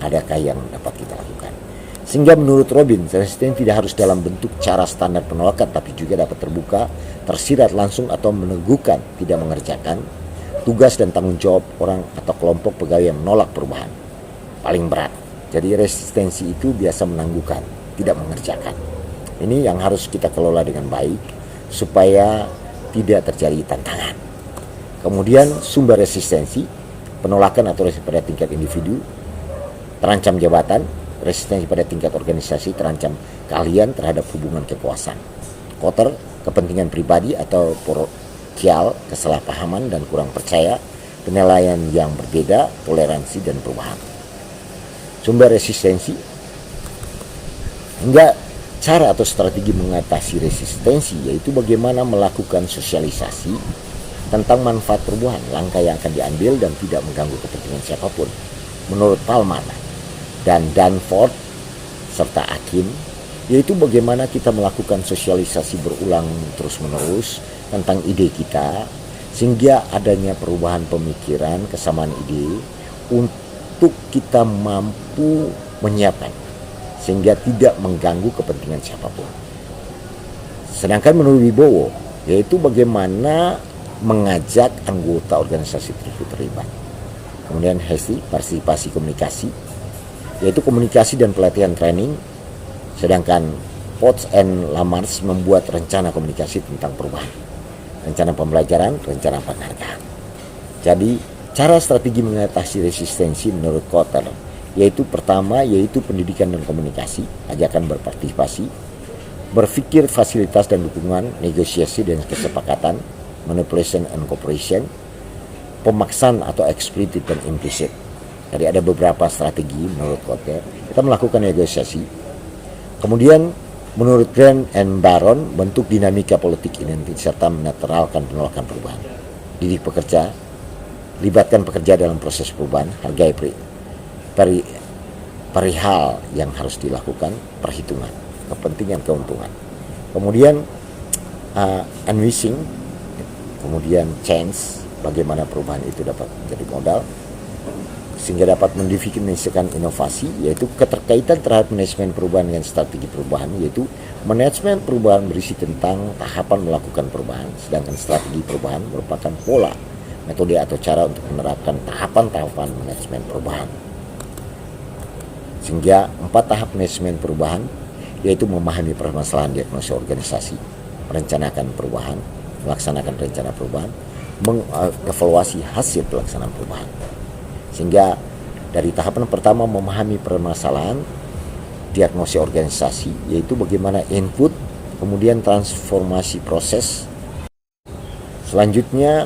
adakah yang dapat kita lakukan. Sehingga menurut Robin, resistensi tidak harus dalam bentuk cara standar penolakan, tapi juga dapat terbuka, tersirat langsung atau meneguhkan, tidak mengerjakan tugas dan tanggung jawab orang atau kelompok pegawai yang menolak perubahan. Paling berat. Jadi resistensi itu biasa menangguhkan, tidak mengerjakan. Ini yang harus kita kelola dengan baik supaya tidak terjadi tantangan. Kemudian sumber resistensi, penolakan atau resistensi pada tingkat individu, terancam jabatan, resistensi pada tingkat organisasi, terancam keahlian terhadap hubungan kekuasaan. Kotor, kepentingan pribadi atau parokial, kesalahpahaman dan kurang percaya, penilaian yang berbeda, toleransi dan perubahan. Sumber resistensi, hingga cara atau strategi mengatasi resistensi yaitu bagaimana melakukan sosialisasi tentang manfaat perubahan, langkah yang akan diambil dan tidak mengganggu kepentingan siapapun. Menurut Palman dan Danforth serta Akin, yaitu bagaimana kita melakukan sosialisasi berulang terus-menerus tentang ide kita sehingga adanya perubahan pemikiran, kesamaan ide untuk kita mampu menyiapkan sehingga tidak mengganggu kepentingan siapapun. Sedangkan menurut Wibowo, yaitu bagaimana mengajak anggota organisasi tersebut terlibat. Kemudian Hesti, partisipasi komunikasi, yaitu komunikasi dan pelatihan training. Sedangkan Potts and Lamars membuat rencana komunikasi tentang perubahan, rencana pembelajaran, rencana penghargaan. Jadi cara strategi mengatasi resistensi menurut Kotter yaitu pertama yaitu pendidikan dan komunikasi, ajakan berpartisipasi, berpikir fasilitas dan dukungan, negosiasi dan kesepakatan, manipulation and cooperation, pemaksaan atau explicit dan implicit. Jadi ada beberapa strategi menurut Kotter. Kita melakukan negosiasi. Kemudian menurut Grant and Baron, bentuk dinamika politik identitas serta menetralkan penolakan perubahan. Didik pekerja, libatkan pekerja dalam proses perubahan, hargai perihal yang harus dilakukan, perhitungan, kepentingan, keuntungan. Kemudian unwishing, kemudian chance, bagaimana perubahan itu dapat menjadi modal sehingga dapat mendefinisikan inovasi, yaitu keterkaitan terhadap manajemen perubahan dengan strategi perubahan, yaitu manajemen perubahan berisi tentang tahapan melakukan perubahan, sedangkan strategi perubahan merupakan pola, metode atau cara untuk menerapkan tahapan-tahapan manajemen perubahan. Sehingga 4 tahap manajemen perubahan yaitu memahami permasalahan diagnosis organisasi, merencanakan perubahan, melaksanakan rencana perubahan, mengevaluasi hasil pelaksanaan perubahan. Sehingga dari tahapan pertama memahami permasalahan diagnosis organisasi yaitu bagaimana input, kemudian transformasi proses. Selanjutnya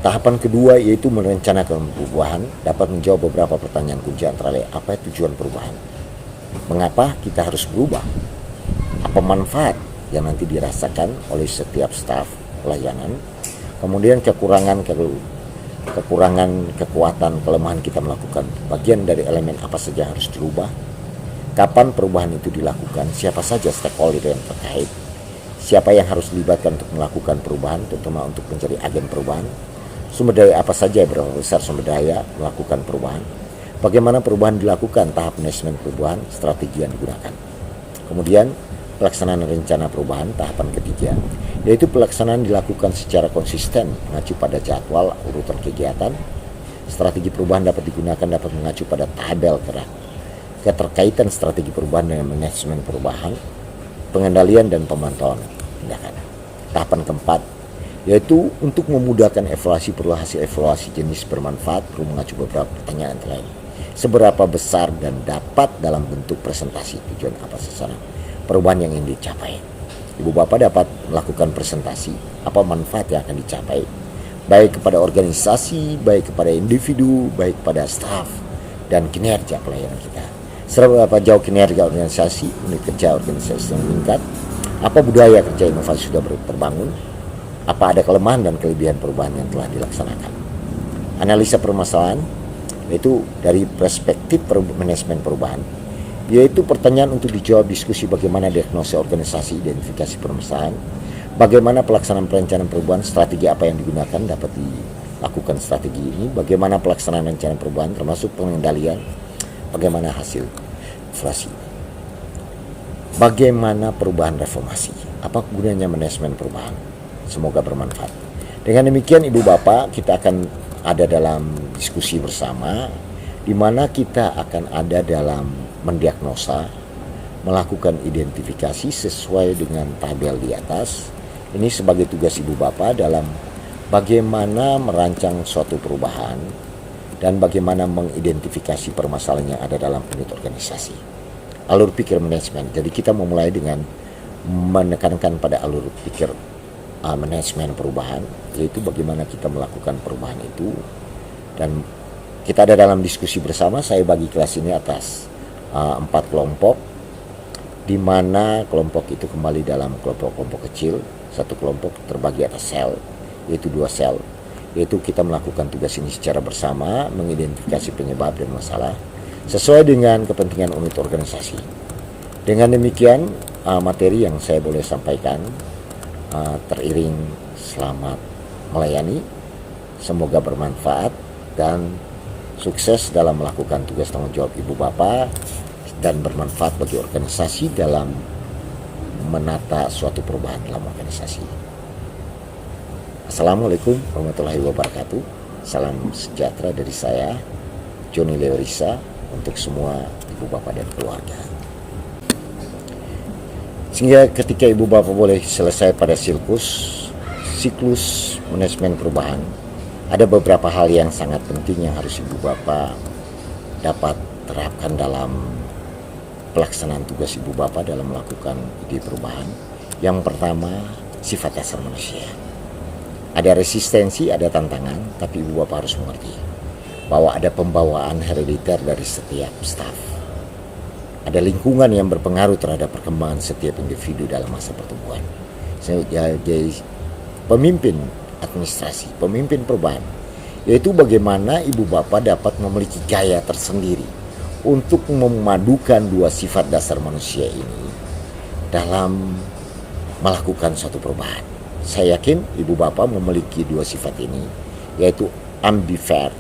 tahapan kedua yaitu merencanakan perubahan, dapat menjawab beberapa pertanyaan kunci antara lain apa tujuan perubahan, mengapa kita harus berubah, apa manfaat yang nanti dirasakan oleh setiap staf pelayanan, kemudian kekurangan, kekuatan, kelemahan kita melakukan bagian dari elemen apa saja harus dirubah, kapan perubahan itu dilakukan, siapa saja stakeholder yang terkait, siapa yang harus dilibatkan untuk melakukan perubahan, terutama untuk menjadi agen perubahan, sumber daya apa saja, berapa besar sumber daya melakukan perubahan, bagaimana perubahan dilakukan, tahap manajemen perubahan, strategi yang digunakan. Kemudian pelaksanaan rencana perubahan tahapan ketiga, yaitu pelaksanaan dilakukan secara konsisten mengacu pada jadwal urutan kegiatan. Strategi perubahan dapat mengacu pada tabel gerak. Keterkaitan strategi perubahan dengan manajemen perubahan, pengendalian dan pemantauan tindakan. Tahapan keempat, yaitu untuk memudahkan evaluasi, perlu hasil evaluasi jenis bermanfaat, perlu mengacu beberapa pertanyaan lain. Seberapa besar dan dapat dalam bentuk presentasi, tujuan apa sasaran perubahan yang ingin dicapai. Ibu Bapak dapat melakukan presentasi apa manfaat yang akan dicapai, baik kepada organisasi, baik kepada individu, baik kepada staf, dan kinerja pelayanan kita. Seberapa jauh kinerja organisasi, unit kerja organisasi yang meningkat, apa budaya kerja inovasi sudah terbangun, apa ada kelemahan dan kelebihan perubahan yang telah dilaksanakan. Analisa permasalahan, yaitu dari perspektif manajemen perubahan, yaitu pertanyaan untuk dijawab diskusi bagaimana diagnosa organisasi, identifikasi permasalahan, bagaimana pelaksanaan perencanaan perubahan, strategi apa yang digunakan dapat dilakukan strategi ini, bagaimana pelaksanaan rencana perubahan termasuk pengendalian, bagaimana hasil evaluasi, bagaimana perubahan reformasi, apa gunanya manajemen perubahan. Semoga bermanfaat. Dengan demikian Ibu Bapak, kita akan ada dalam diskusi bersama, di mana kita akan ada dalam mendiagnosa, melakukan identifikasi sesuai dengan tabel di atas. Ini sebagai tugas Ibu Bapak dalam bagaimana merancang suatu perubahan dan bagaimana mengidentifikasi permasalahan yang ada dalam unit organisasi. Alur pikir manajemen. Jadi kita memulai dengan menekankan pada alur pikir manajemen perubahan, yaitu bagaimana kita melakukan perubahan itu. Dan kita ada dalam diskusi bersama. Saya bagi kelas ini atas 4 kelompok, di mana kelompok itu kembali dalam kelompok-kelompok kecil. Satu kelompok terbagi atas sel, yaitu 2 sel, yaitu kita melakukan tugas ini secara bersama, mengidentifikasi penyebab dan masalah sesuai dengan kepentingan unit organisasi. Dengan demikian materi yang saya boleh sampaikan teriring selamat melayani, semoga bermanfaat dan sukses dalam melakukan tugas tanggung jawab Ibu Bapak dan bermanfaat bagi organisasi dalam menata suatu perubahan dalam organisasi. Assalamualaikum warahmatullahi wabarakatuh. Salam sejahtera dari saya, Joni Leorisa, untuk semua Ibu Bapak dan keluarga. Sehingga ketika Ibu Bapak boleh selesai pada siklus manajemen perubahan, ada beberapa hal yang sangat penting yang harus Ibu Bapak dapat terapkan dalam pelaksanaan tugas Ibu Bapak dalam melakukan ide perubahan. Yang pertama, sifat dasar manusia. Ada resistensi, ada tantangan, tapi Ibu Bapak harus mengerti bahwa ada pembawaan herediter dari setiap staf. Ada lingkungan yang berpengaruh terhadap perkembangan setiap individu dalam masa pertumbuhan. Jadi pemimpin administrasi, pemimpin perubahan, yaitu bagaimana Ibu Bapak dapat memiliki gaya tersendiri untuk memadukan 2 sifat dasar manusia ini dalam melakukan suatu perubahan. Saya yakin Ibu Bapak memiliki 2 sifat ini, yaitu ambivert,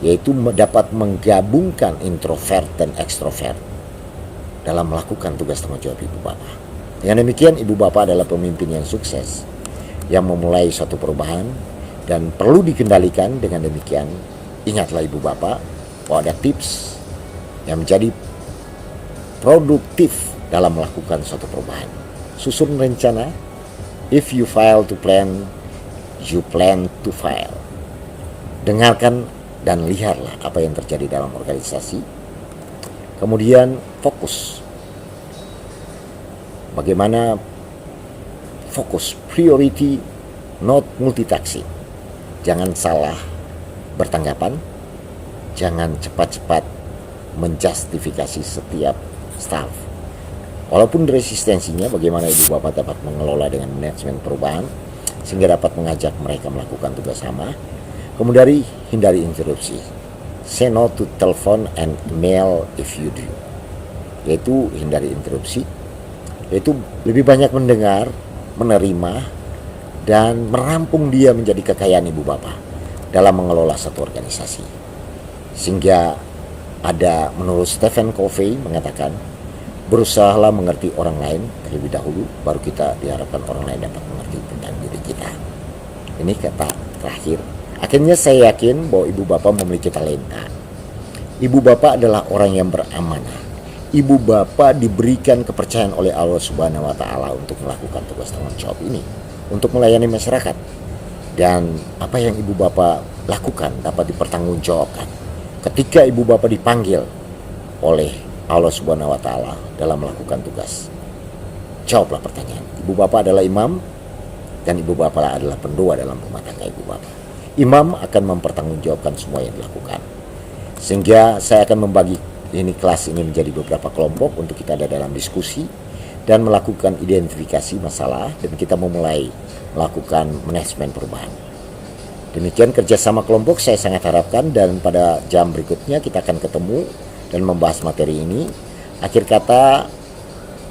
yaitu dapat menggabungkan introvert dan ekstrovert dalam melakukan tugas tanggung jawab Ibu Bapak. Dengan demikian Ibu Bapak adalah pemimpin yang sukses, yang memulai suatu perubahan dan perlu dikendalikan. Dengan demikian ingatlah Ibu Bapak bahwa ada tips yang menjadi produktif dalam melakukan suatu perubahan. Susun rencana. If you fail to plan, you plan to fail. Dengarkan dan lihatlah apa yang terjadi dalam organisasi. Kemudian fokus. Bagaimana fokus, priority, not multitasking. Jangan salah bertanggapan, jangan cepat-cepat menjustifikasi setiap staf. Walaupun resistensinya, bagaimana Ibu Bapak dapat mengelola dengan manajemen perubahan sehingga dapat mengajak mereka melakukan tugas sama. Kemudian hindari interupsi. Say no to telepon and mail if you do. yaitu hindari interupsi, yaitu lebih banyak mendengar, menerima, dan merampung dia menjadi kekayaan ibu bapak dalam mengelola satu organisasi. Sehingga ada, menurut Stephen Covey mengatakan, berusahalah mengerti orang lain terlebih dahulu, baru kita diharapkan orang lain dapat mengerti tentang diri kita. Ini kata terakhir. Akhirnya saya yakin bahwa ibu bapak memiliki talenta. Ibu bapak adalah orang yang beramanah. Ibu bapak diberikan kepercayaan oleh Allah Subhanahu wa Ta'ala untuk melakukan tugas tanggung jawab ini, untuk melayani masyarakat. Dan apa yang ibu bapak lakukan dapat dipertanggungjawabkan ketika ibu bapak dipanggil oleh Allah Subhanahu wa Ta'ala dalam melakukan tugas. Jawablah pertanyaan. Ibu bapak adalah imam, dan ibu bapak adalah pendoa dalam rumah tangga ibu bapak. Imam akan mempertanggungjawabkan semua yang dilakukan. Sehingga saya akan membagi kelas ini menjadi beberapa kelompok untuk kita ada dalam diskusi dan melakukan identifikasi masalah, dan kita memulai melakukan manajemen perubahan. Demikian kerjasama kelompok saya sangat harapkan, dan pada jam berikutnya kita akan ketemu dan membahas materi ini. Akhir kata,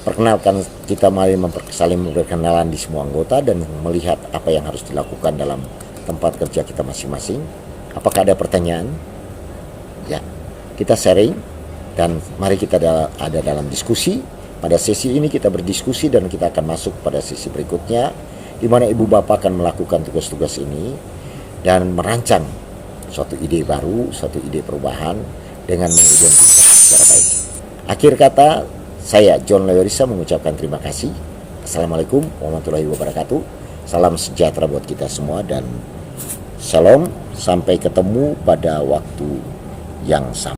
perkenalkan, kita mari saling berkenalan di semua anggota dan melihat apa yang harus dilakukan dalam tempat kerja kita masing-masing. Apakah ada pertanyaan? Ya, kita sharing dan mari kita ada dalam diskusi. Pada sesi ini kita berdiskusi dan kita akan masuk pada sesi berikutnya, di mana ibu bapak akan melakukan tugas-tugas ini dan merancang suatu ide baru, suatu ide perubahan dengan mengidentifikasi secara baik. Akhir kata, saya John Leorisa mengucapkan terima kasih. Assalamualaikum warahmatullahi wabarakatuh. Salam sejahtera buat kita semua dan shalom. Sampai ketemu pada waktu yang sama.